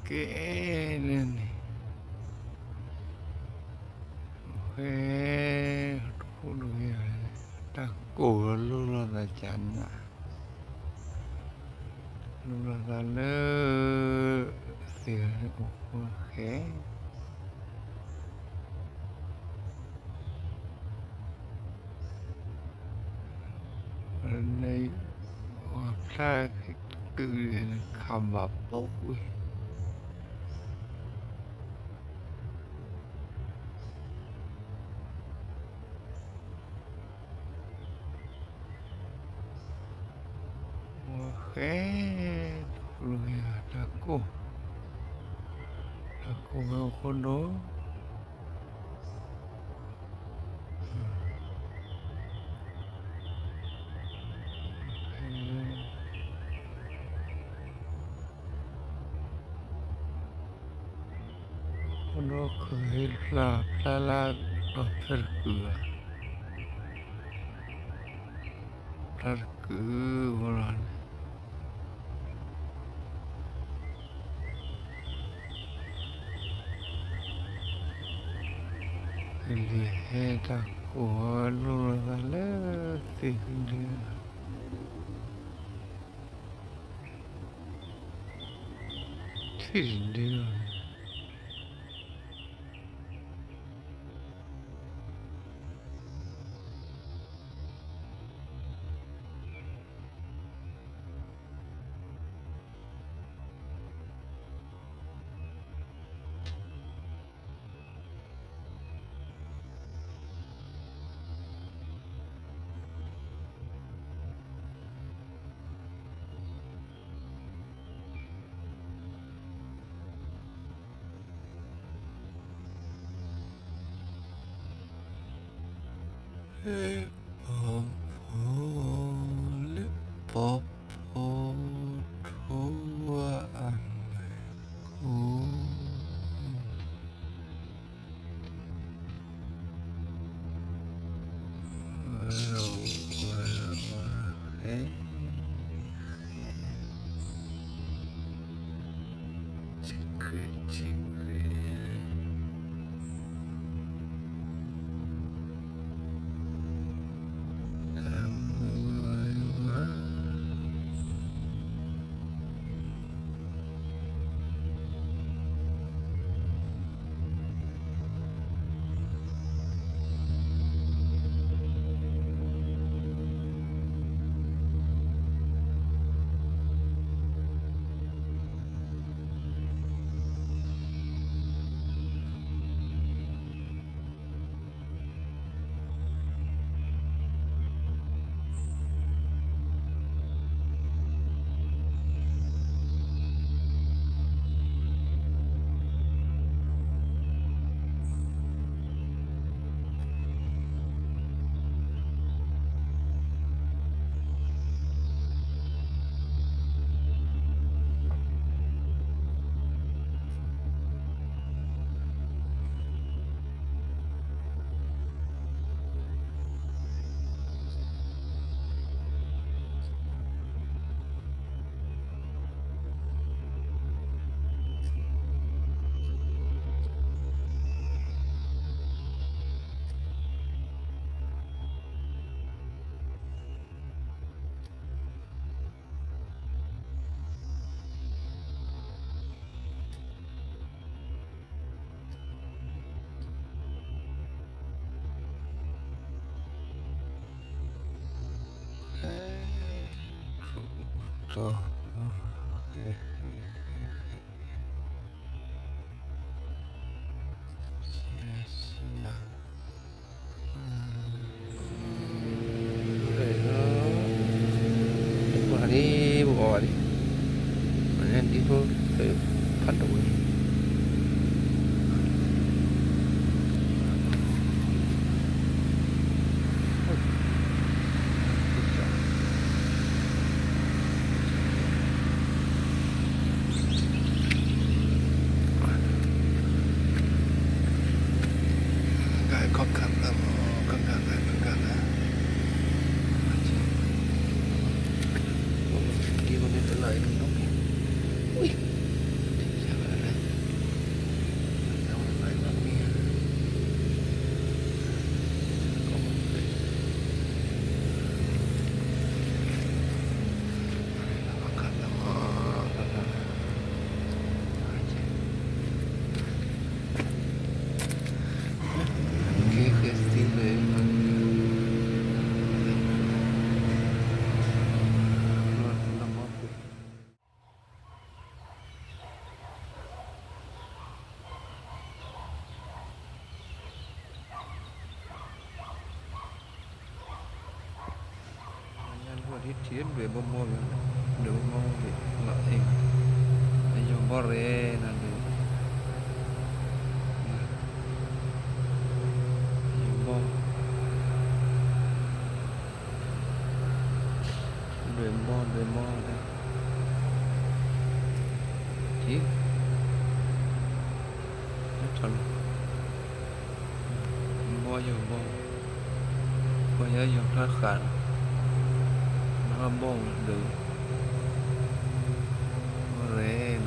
Kayaknya nih. Aduh ya. Takut lu lah cana. Lu lah le. Sih, oke. Này ra tự khám vào bốc ui. Oke, lu ya aku mau kono. Kono kehilah salah terkua. Terkua. Lihat aku lu lah tinggal. Tinggal. Pop tua anakku. Tuh. Đi bộ đi nên đi vô phải phát động cái con cẳng là đi vào bên lại đúng không? Ui, thiết chiến về bom bom được mau về lại hình hay cho bò rê là được bom về mo đây chiếc nó thật bo vô bo nhớ vô thoát khản nó bom được bo rê